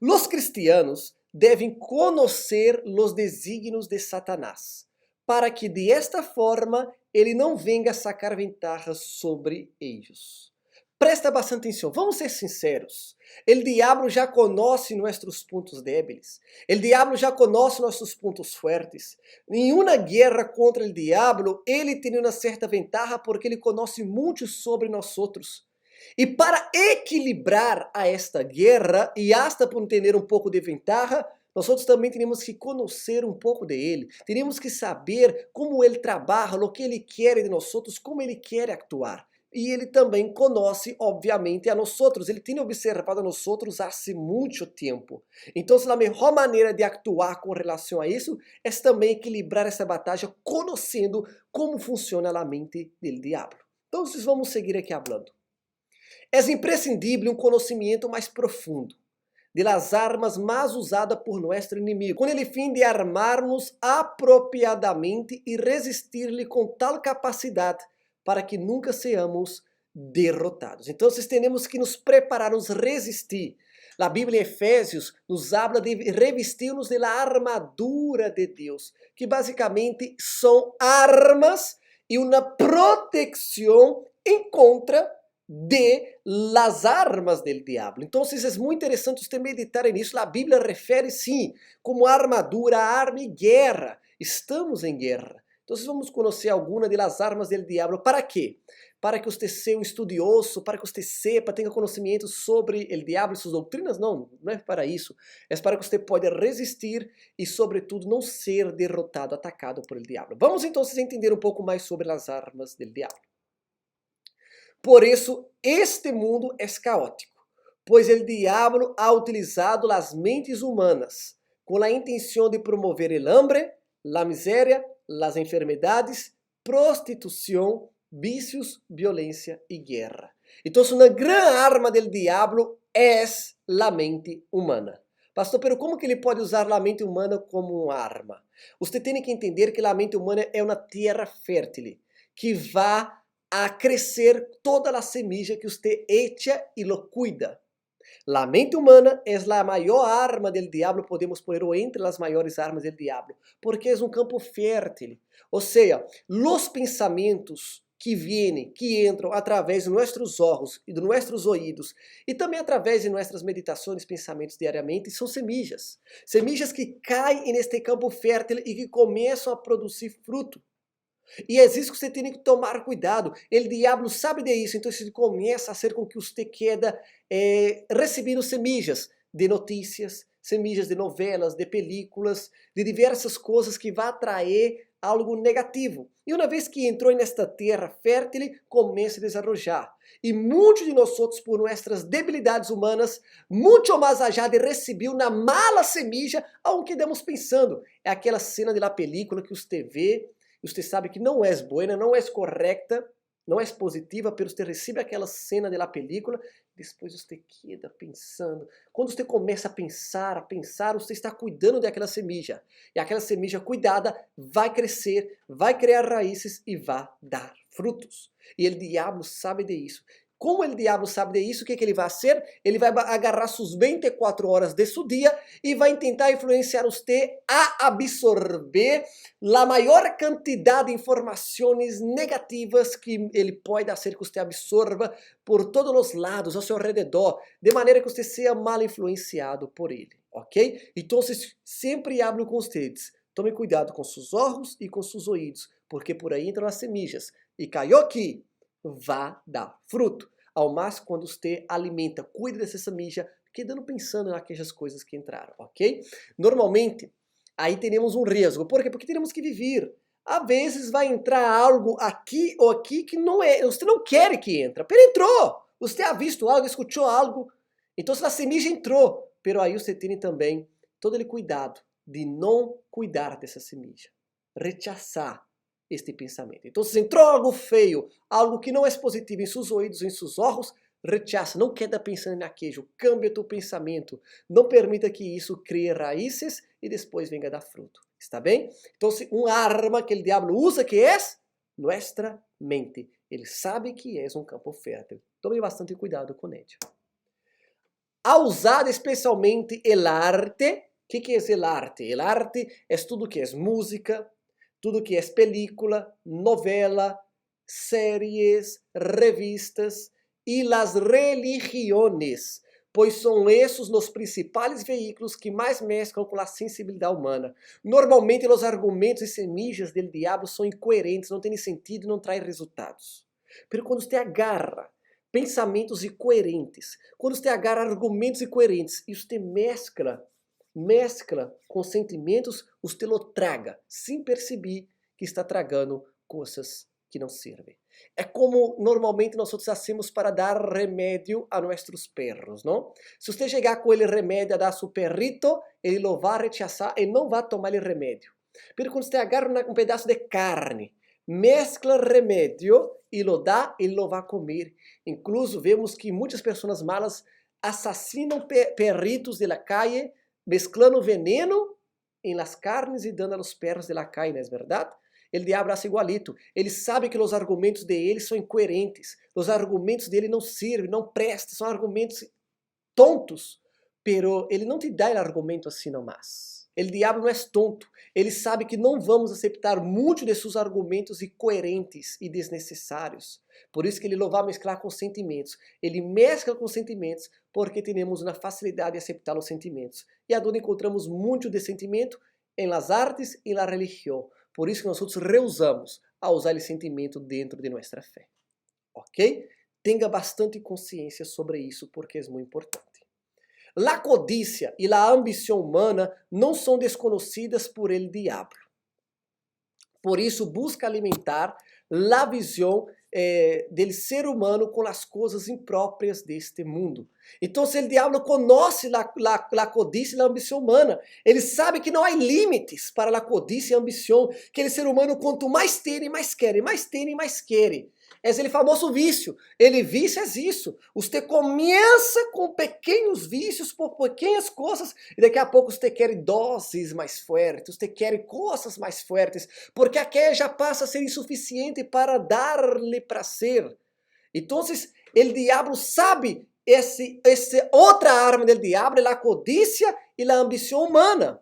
Los cristianos devem conhecer os desígnios de Satanás, para que de esta forma ele não venga a sacar ventajas sobre eles. Presta bastante atenção, vamos ser sinceros. O diabo já conhece nossos pontos débiles. O diabo já conhece nossos pontos fortes. Em uma guerra contra o diabo, ele tem uma certa ventaja porque ele conhece muito sobre nós outros. E para equilibrar a esta guerra e hasta por ter um pouco de ventaja, nós também temos que conhecer um pouco de ele. Temos que saber como ele trabalha, o que ele quer de nós, como ele quer actuar. E ele também conhece, obviamente, a nós. Ele tem observado a nós há muito tempo. Então, a melhor maneira de actuar com relação a isso é também equilibrar essa batalha, conhecendo como funciona a mente do diabo. Então, vamos seguir aqui falando. É imprescindível um conhecimento mais profundo de las armas mais usadas por nosso inimigo, com ele fim de armarmos apropriadamente e resistir-lhe com tal capacidade para que nunca seamos derrotados. Então, temos que nos preparar, nos resistir. A Bíblia em Efésios nos habla de revestir-nos da armadura de Deus, que basicamente são armas e uma proteção em contra de las armas del diabo. Então, é muito interessante você meditar nisso. A Bíblia refere, sim, como armadura, arma e guerra. Estamos em guerra. Então, vamos conhecer algumas das armas del diabo. Para quê? Para que você seja um estudioso, para que você sepa, tenha conhecimento sobre o diabo e suas doutrinas? Não, não é para isso. É para que você possa resistir e, sobretudo, não ser derrotado, atacado por el diabo. Vamos, então, entender um pouco mais sobre as armas del diabo. Por isso, este mundo é caótico, pois o diabo ha utilizado as mentes humanas com a intenção de promover o hambre, a miséria, as enfermidades, prostituição, vícios, violência e guerra. Então, uma grande arma do diabo é a mente humana. Pastor, pero como que ele pode usar a mente humana como uma arma? Você tem que entender que a mente humana é uma terra fértil, que vai a crescer toda a semilla que você echa e lo cuida. A mente humana é a maior arma del diabo, podemos pôr entre as maiores armas del diabo, porque é um campo fértil. Ou seja, os pensamentos que vêm, que entram através de nossos olhos e de nossos ouvidos, e também através de nossas meditações, pensamentos diariamente, são semillas. Semillas que caem neste campo fértil e que começam a produzir fruto. E é isso que você tem que tomar cuidado. O diabo sabe disso, então ele começa a fazer com que você quede recebendo semillas de notícias, semillas de novelas, de películas, de diversas coisas que vão atrair algo negativo. E uma vez que entrou nesta terra fértil, começa a desenvolver. E muitos de nós, por nossas debilidades humanas, muito mais allá de receber uma mala semilla, aunque demos pensando. É aquela cena da película que você vê, você sabe que não é boa, não é correta, não é positiva, mas você recebe aquela cena da película, depois você queda pensando. Quando você começa a pensar, você está cuidando daquela semilla. E aquela semilla cuidada vai crescer, vai criar raízes e vai dar frutos. E o diabo sabe disso. Como o diabo sabe disso, o que ele vai fazer? Ele vai agarrar suas 24 horas de seu dia e vai tentar influenciar você a absorver a maior quantidade de informações negativas que ele pode fazer que você absorva por todos os lados, ao seu redor, de maneira que você seja mal influenciado por ele, ok? Então, sempre hablo com vocês. Tome cuidado com seus olhos e com seus ouvidos, porque por aí entram as semillas. E caiu aqui, vai dar fruto. Ao mais quando você alimenta, cuida dessa semilla, quedando pensando naquelas coisas que entraram, ok? Normalmente, aí temos um risco. Por quê? Porque temos que viver. Às vezes vai entrar algo aqui ou aqui que não é, você não quer que entre, mas entrou. Você ha visto algo, escutou algo, então a semilla entrou. Mas aí você tem também todo o cuidado de não cuidar dessa semilla, rechazar este pensamento. Então, se entrou algo feio, algo que não é positivo em seus ouvidos, em seus olhos, rechaça, não queda pensando naquilo, cambia teu pensamento, não permita que isso crie raízes e depois venga dar fruto. Está bem? Então, uma arma que o diabo usa que é nossa mente. Ele sabe que é um campo fértil. Tome bastante cuidado com ele. Ha usado especialmente el arte. Que é el arte? El arte é tudo que é música, tudo que é película, novela, séries, revistas e las religiones, pois são esses os principais veículos que mais mesclam com a sensibilidade humana. Normalmente, os argumentos e semillas do diabo são incoerentes, não têm sentido e não trazem resultados. Mas quando você agarra pensamentos incoerentes, quando você agarra argumentos incoerentes e você mescla com sentimentos, você lo traga, sem perceber que está tragando coisas que não servem. É como normalmente nós fazemos para dar remédio a nossos perros, não? Se você chegar com ele remédio a dar a seu perrito, ele lo vai rechazar e não vai tomar o remédio. Mas quando você agarra um pedaço de carne, mescla remédio e lo dá, ele lo vai comer. Incluso vemos que muitas pessoas malas assassinam perritos de la calle, mesclando veneno em las carnes e dando a los perros de la calle, não é verdade? O diabo hace igualito. Ele sabe que os argumentos dele são incoerentes. Os argumentos dele não servem, não prestam, são argumentos tontos. Pero ele não te dá o argumento assim nomás. O diabo não é tonto. Ele sabe que não vamos aceitar muito de seus argumentos incoerentes e desnecessários. Por isso que ele não vai mesclar com sentimentos. Ele mescla com sentimentos porque temos uma facilidade de aceitar os sentimentos. E aonde encontramos muito de sentimento? Em las artes e na religião. Por isso que nós rehusamos a usar esse sentimento dentro de nossa fé. Ok? Tenha bastante consciência sobre isso, porque é muito importante. A codícia e a ambição humana não são desconhecidas por el diabo. Por isso, busca alimentar a visão do ser humano com as coisas impróprias deste mundo. Então, o diabo conhece a codícia e a ambição humana. Ele sabe que não há limites para a codícia e a ambição, que o ser humano, quanto mais tem, mais quer, mais tem, mais quer. É aquele famoso vício. Ele vício é isso. Você começa com pequenos vícios, por pequenas coisas, e daqui a pouco você quer doses mais fortes, você quer coisas mais fortes, porque aquela já passa a ser insuficiente para dar-lhe prazer. Então, o diabo sabe, essa outra arma do diabo é a codícia e a ambição humana.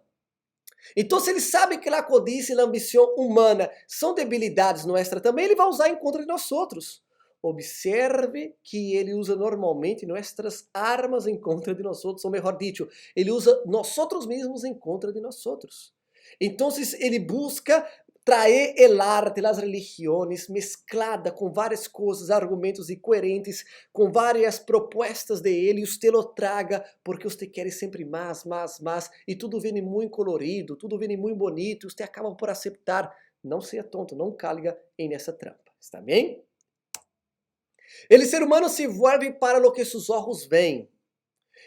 Então, se ele sabe que a codícia e a ambição humana são debilidades nossas também, ele vai usar em contra de nós outros. Observe que ele usa normalmente nossas armas em contra de nós outros, ou melhor dito, ele usa nós outros mesmos em contra de nós outros. Então, ele busca trazer el arte, as religiões, mesclada com várias coisas, argumentos incoerentes, com várias propostas de ele, e você lo traga, porque você quer sempre mais, e tudo vem muito colorido, tudo vem muito bonito, e você acaba por aceitar. Não seja tonto, não caiga nessa trampa, está bem? El ser humano se vuelve para lo que sus ojos ven.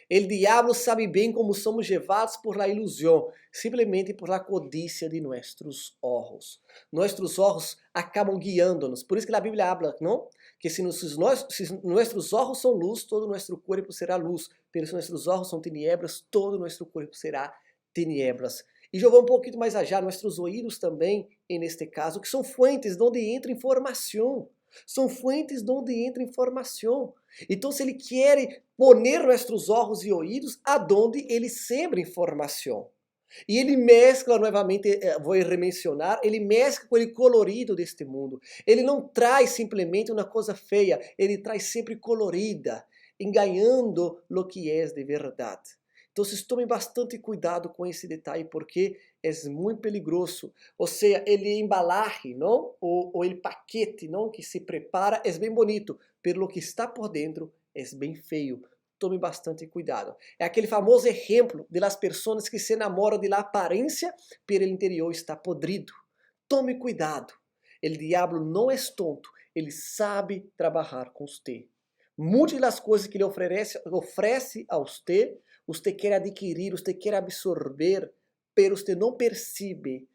El diablo sabe bem como somos levados por la ilusão, simplesmente por la codicia de nossos olhos. Nossos olhos acabam guiando-nos. Por isso que a Bíblia habla, não? Que se nossos olhos são luz, todo nosso corpo será luz. Pero se nossos olhos são tinieblas, todo nosso corpo será tinieblas. E eu vou um pouquinho mais allá, nossos ouvidos também, neste caso, que são fuentes de onde entra informação. São fuentes de onde entra informação. Então, se ele quer poner nossos olhos e ouvidos aonde ele sembra informação. E ele mescla novamente, vou remencionar, ele mescla com o colorido deste mundo. Ele não traz simplesmente uma coisa feia, ele traz sempre colorida, enganando o que é de verdade. Então, tome bastante cuidado com esse detalhe, porque é muito peligroso. Ou seja, o embalaje, não? O paquete, não? Que se prepara é bem bonito, mas o que está por dentro é bem feio. Tome bastante cuidado. É aquele famoso exemplo de las pessoas que se enamoram de la aparência, pero o interior está podrido. Tome cuidado. O diabo não é tonto, ele sabe trabalhar com você. Muitas das coisas que ele oferece a você, você quer adquirir, você quer absorver, pero você não percebe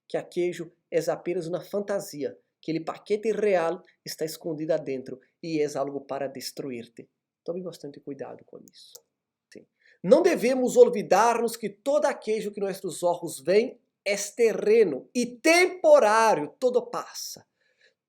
que aquello é apenas uma fantasia, que aquele paquete real está escondido adentro e é algo para destruir-te. Tome bastante cuidado com isso. Sim. Não devemos olvidarmos que todo aquello que nossos olhos veem é terreno e temporário, todo passa.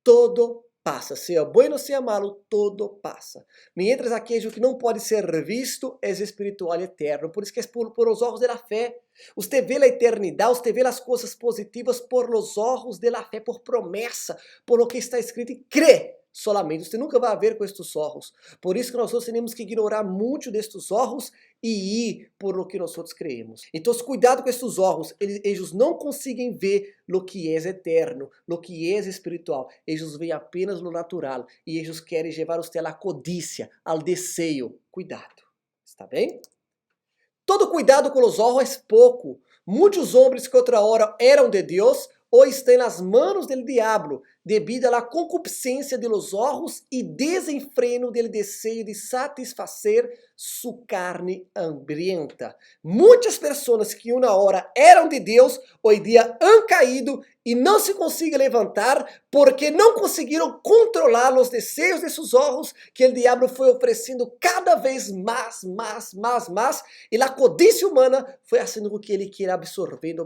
Todo passa. Seja bueno, seja malo, todo passa. Mientras aquello que não pode ser visto é espiritual e eterno. Por isso que é por os olhos da fé. Você vê a eternidade, você vê as coisas positivas por los olhos da fé, por promessa, por lo que está escrito e crê solamente. Você nunca vai ver com estes olhos. Por isso que nós temos que ignorar muito destes olhos e ir por lo que nós creemos. Então, cuidado com estes olhos. Eles não conseguem ver lo que é eterno, lo que é espiritual. Eles veem apenas lo natural e eles querem levar você à codícia, ao desejo. Cuidado. Está bem? Todo cuidado com os olhos é pouco. Muitos homens que outra hora eram de Deus, hoje estão nas manos do diabo, devido à concupiscência de los ojos e desenfreno do desejo de satisfazer sua carne hambrienta. Muitas pessoas que uma hora eram de Deus, hoje dia han caído e não se conseguem levantar porque não conseguiram controlar os desejos de seus olhos que o diabo foi oferecendo cada vez mais, e a codícia humana foi fazendo com que ele queira absorvendo.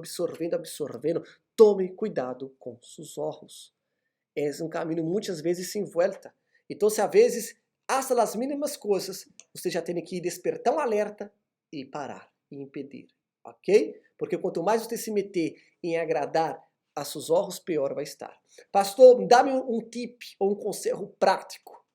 Tome cuidado com seus olhos. É um caminho muitas vezes sem volta. Então, se às vezes, hasta as mínimas coisas, você já tem que despertar um alerta e parar, e impedir, ok? Porque quanto mais você se meter em agradar a seus olhos, pior vai estar. Pastor, dá-me um tip ou um conselho prático.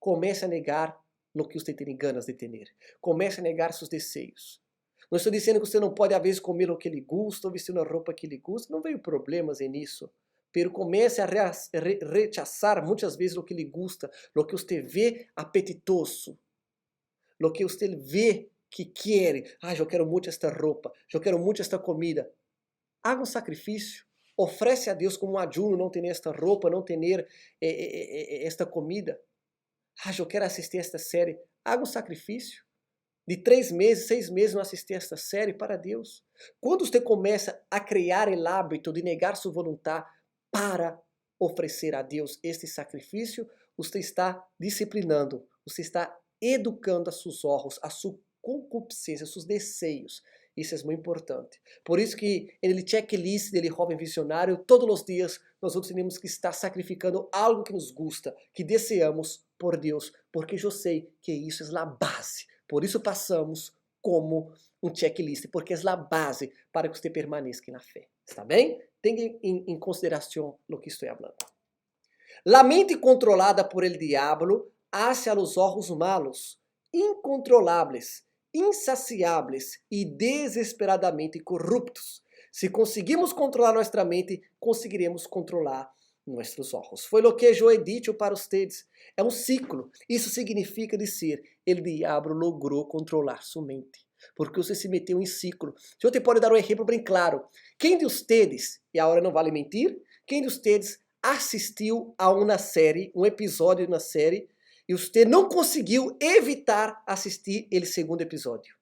Comece a negar o que você tem ganas de ter. Comece a negar seus desejos. Não estou dizendo que você não pode, às vezes, comer o que lhe gusta ou vestir uma roupa que lhe gusta. Não vejo problemas nisso. Pero comece a rechazar muitas vezes o que lhe gusta, o que você vê apetitoso, o que você vê que quer. Ah, eu quero muito esta roupa, eu quero muito esta comida. Haga um sacrifício. Oferece a Deus como um ajuno não ter esta roupa, não ter esta comida. Ah, eu quero assistir esta série. Haga um sacrifício. De 3 meses, 6 meses não assistir esta série para Deus. Quando você começa a criar o hábito de negar sua vontade para oferecer a Deus este sacrifício, você está disciplinando, você está educando a seus olhos, a sua concupiscência, seus desejos. Isso é muito importante. Por isso que no checklist dele jovem visionário, todos os dias nós temos que estar sacrificando algo que nos gusta, que desejamos por Deus, porque eu sei que isso é a base. Por isso passamos como um checklist, porque é a base para que você permaneça na fé. Está bem? Tenha em consideração o que estou falando. La mente controlada por el diablo hace a los ojos malos, incontrolables, insaciáveis e desesperadamente corruptos. Se conseguimos controlar nossa mente, conseguiremos controlar nossos olhos. Foi o que eu he dicho para vocês. É um ciclo. Isso significa dizer, o diabo logrou controlar sua mente. Porque você se meteu em ciclo. Eu te posso dar um exemplo bem claro. Quem de vocês, e agora não vale mentir, quem de vocês assistiu a uma série, um episódio de uma série, e você não conseguiu evitar assistir o segundo episódio?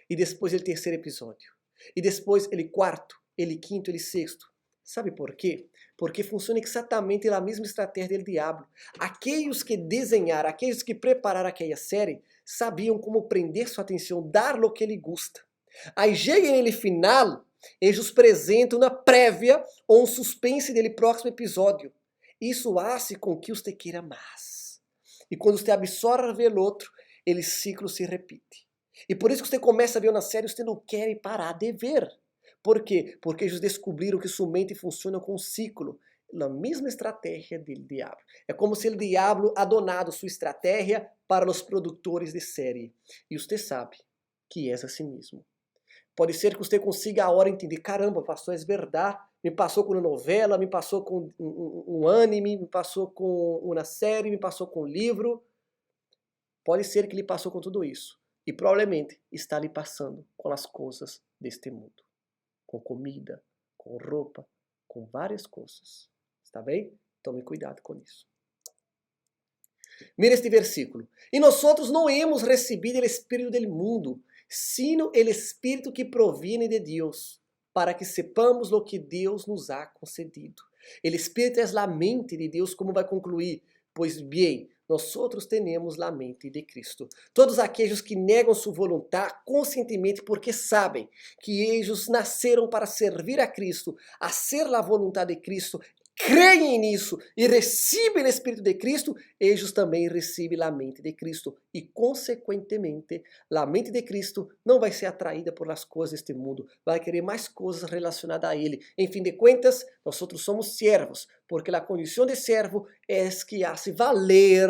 E depois o terceiro episódio. E depois o quarto, o quinto, o sexto. Sabe por quê? Porque funciona exatamente a mesma estratégia do diabo. Aqueles que desenharam, aqueles que prepararam aquela série, sabiam como prender sua atenção, dar o que ele gosta. Aí chega no final, eles apresentam uma prévia ou um suspense dele próximo episódio. Isso faz com que você queira mais. E quando você absorve o outro, ele ciclo se repite. E por isso que você começa a ver uma série, você não quer parar de ver. Por quê? Porque eles descobriram que sua mente funciona com um ciclo. A mesma estratégia do diabo. É como se o diabo ha donado sua estratégia para os produtores de série. E você sabe que é assim mesmo. Pode ser que você consiga a hora entender, caramba, pastor, é verdade, me passou com uma novela, me passou com um anime, me passou com uma série, me passou com um livro. Pode ser que lhe passou com tudo isso. E provavelmente está lhe passando com as coisas deste mundo. Com comida, com roupa, com várias coisas. Está bem? Tome cuidado com isso. Mira este versículo. E nós não hemos recebido o Espírito do mundo, sino o Espírito que proviene de Deus, para que sepamos o que Deus nos ha concedido. O Espírito é a mente de Deus, como vai concluir? Pois bem, nós temos a mente de Cristo. Todos aqueles que negam sua vontade conscientemente porque sabem que eles nasceram para servir a Cristo, a ser a vontade de Cristo, creem nisso e recebem o Espírito de Cristo, eles também recebem a mente de Cristo. E, consequentemente, a mente de Cristo não vai ser atraída por as coisas deste mundo, vai querer mais coisas relacionadas a Ele. Em fim de contas, nós somos servos, porque a condição de servo é que hace valer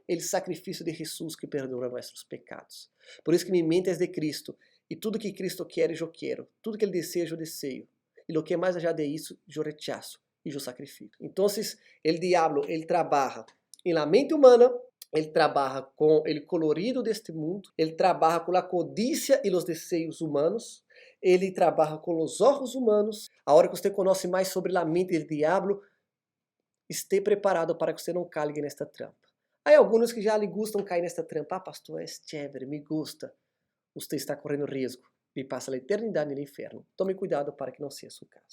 o sacrifício de Jesus que perdoa nossos pecados. Por isso que minha mente é de Cristo, e tudo que Cristo quer, eu quero. Tudo que Ele deseja, eu desejo. E o que é mais allá de isso, eu rechazo e eu sacrifico. Então, o diabo, ele trabalha em la mente humana, ele trabalha com o colorido deste mundo, ele trabalha com a codícia e os desejos humanos, ele trabalha com os olhos humanos. A hora que você conhece mais sobre a mente do diabo, esteja preparado para que você não caia nesta trampa. Há alguns que já lhe gustam cair nesta trampa. Ah, pastor, é chévere, me gusta. Você está correndo risco de passar a eternidade no inferno. Tome cuidado para que não seja o caso.